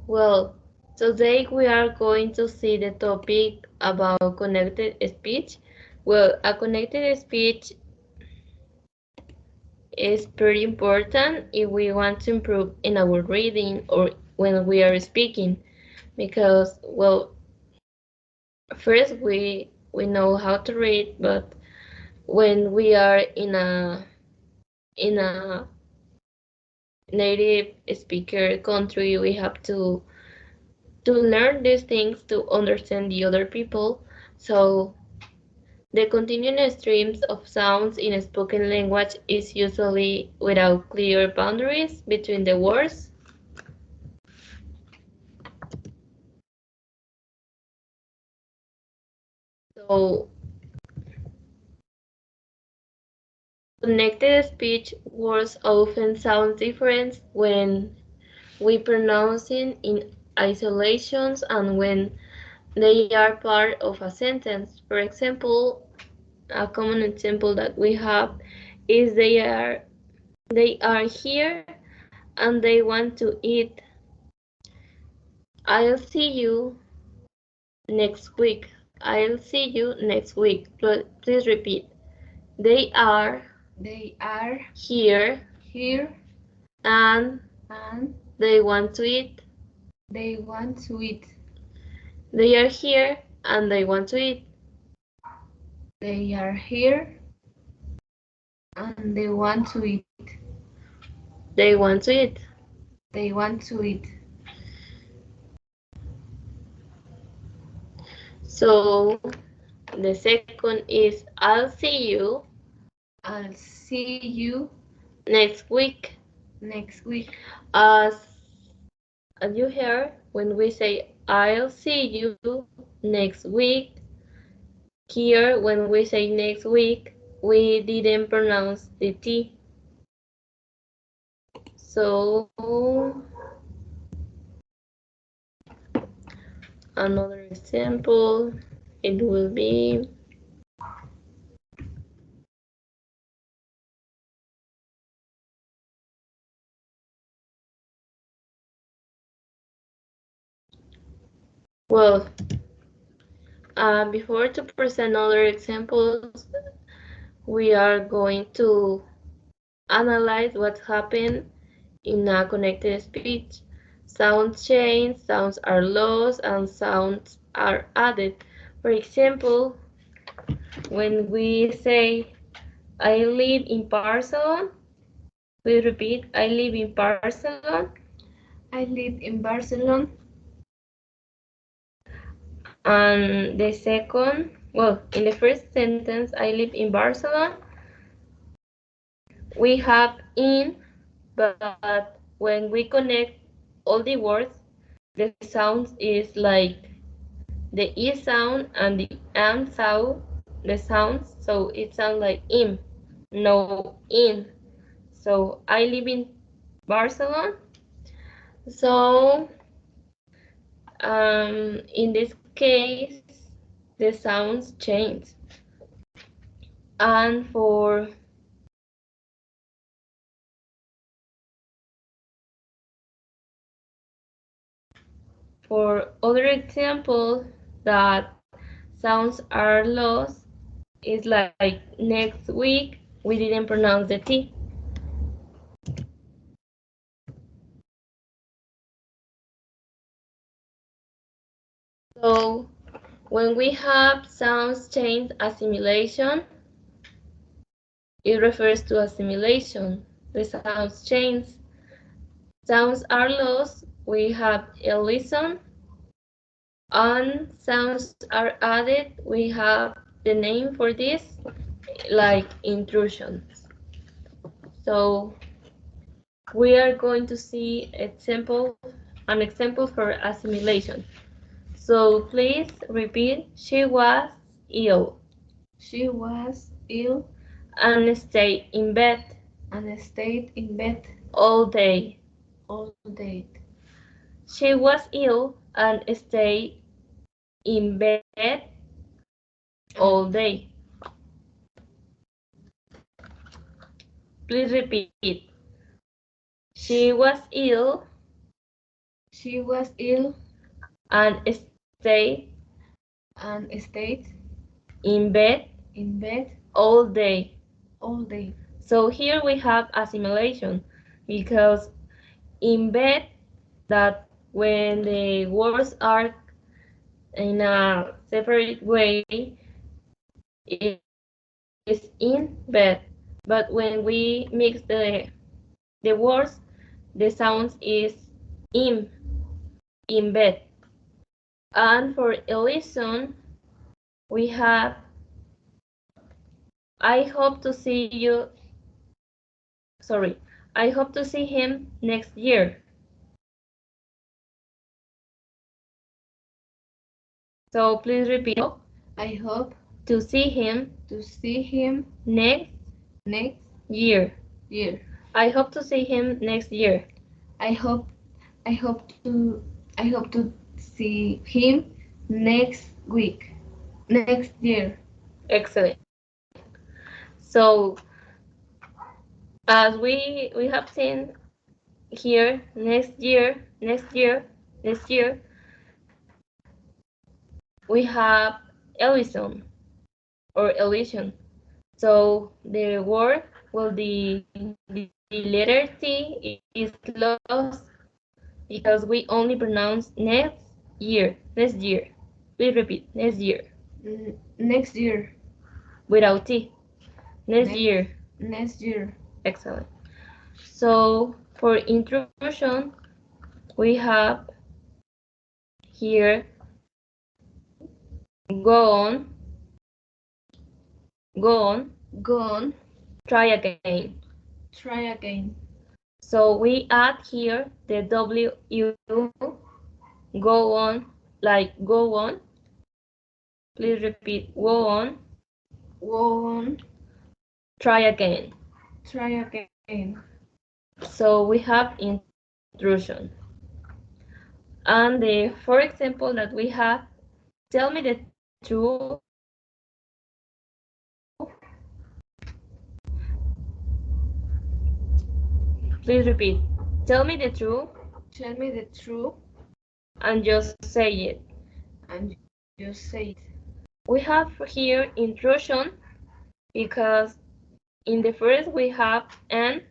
Well, today we are going to see the topic about connected speech. Well, a connected speech is pretty important if we want to improve in our reading or when we are speaking because, well, first we know how to read, but when we are in a native speaker country, we have to learn these things to understand the other people. So the continuous streams of sounds in a spoken language is usually without clear boundaries between the words. So connected speech words often sound different when we pronounce it in isolations and when they are part of a sentence. For example, a common example that we have is they are here and they want to eat. I'll see you next week. I'll see you next week. Please repeat. They are They are here here and and they want to eat. they want to eat. They are here and they want to eat. They are here and they want to eat. They want to eat. They want to eat. So the second is I'll see you I'll see you next week. next week. As you heard, when we say I'll see you next week, here when we say next week, we didn't pronounce the T. So another example, it will be well, before to present other examples, we are going to analyze what happened in a connected speech. Sounds change, sounds are lost, and sounds are added. For example, when we say, I live in Barcelona, we repeat, I live in Barcelona. I live in Barcelona. And the second, well, in the first sentence, I live in Barcelona, we have in, but when we connect all the words, the sound is like the E sound and the M sound, the sounds, so it sounds like im, no in. So I live in Barcelona. So in this case, the sounds change. And for other example that sounds are lost, is like next week we didn't pronounce the T. So when we have sounds change assimilation, it refers to assimilation. The sounds change. Sounds are lost. We have elision. And sounds are added. We have the name for this, like intrusions. So we are going to see an example for assimilation. So please repeat, she was ill She was ill and stayed in bed and stayed in bed all day. all day. She was ill and stayed in bed all And day. Please repeat. She was ill She was ill and stayed and stayed in bed in bed all day. all day. So here we have assimilation because in bed that when the words are in a separate way is in bed. But when we mix the words, the sounds is in in bed. And for Ellison, we have I hope to see you sorry. I hope to see him next year. So please repeat. I hope To see him to see him next next year. year. I hope to see him next year. I hope I hope to I hope to see him next week. Next year. Excellent. So as we have seen here next year we have Ellison or Elysian. So the word will the letter T is lost because we only pronounce next year. We repeat next year Next year. without T. Next Next year. next year. Excellent. So for intrusion, we have here go on, go on, Go on. try again. Try again. So we add here the WU, go on, like go on. Please repeat, go on, Go on. try again. Try again. So we have intrusion. And the for example that we have, tell me the truth. Please repeat, tell me the truth Tell me the truth and just say it. and just say it. We have here intrusion because in the first we have an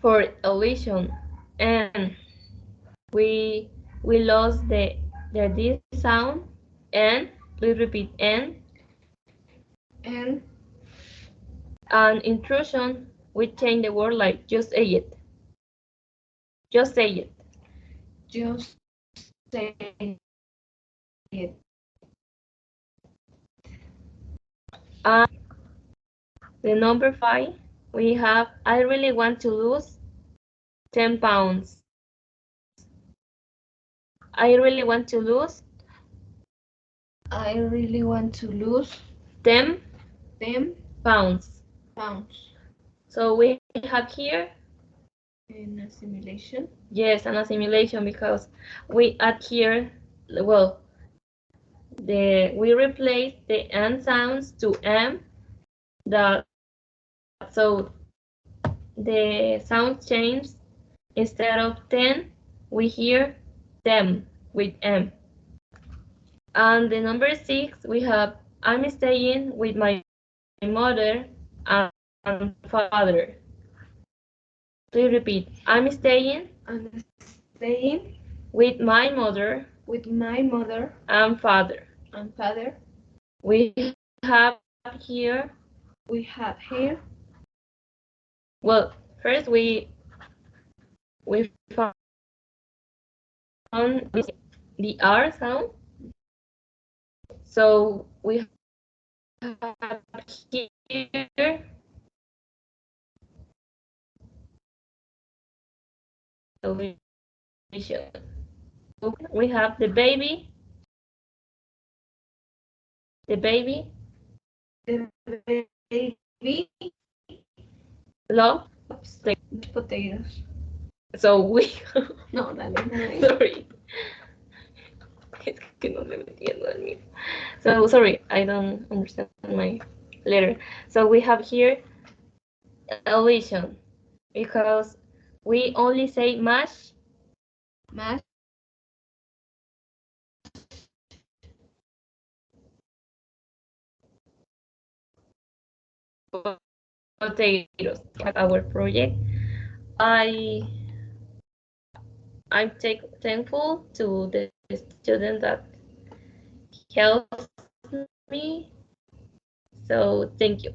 for elision and we we lost the D sound and please repeat And and intrusion we change the word like just say it. Just say it. just say it. And the number 5 we have I really want to lose 10 pounds. I really want to lose I really want to lose 10 10 pounds. pounds. So we have here In assimilation. yes an assimilation because we add here well we replace the n sounds to m that so the sound change instead of 10 we hear them with m. And the number 6 we have I'm staying with my mother and father. Please repeat I'm staying And staying with my mother with my mother and father. and father. We have here We have here well first we found the R sound. So we have here television. We have the baby the baby loves loves the potatoes. so we No, dale. sorry. Es que no le entiendo al mío. So sorry, I don't understand my letter. So we have here elision because We only say mash Mash potatoes at our project. I I'm thankful to the student that helps me. So thank you.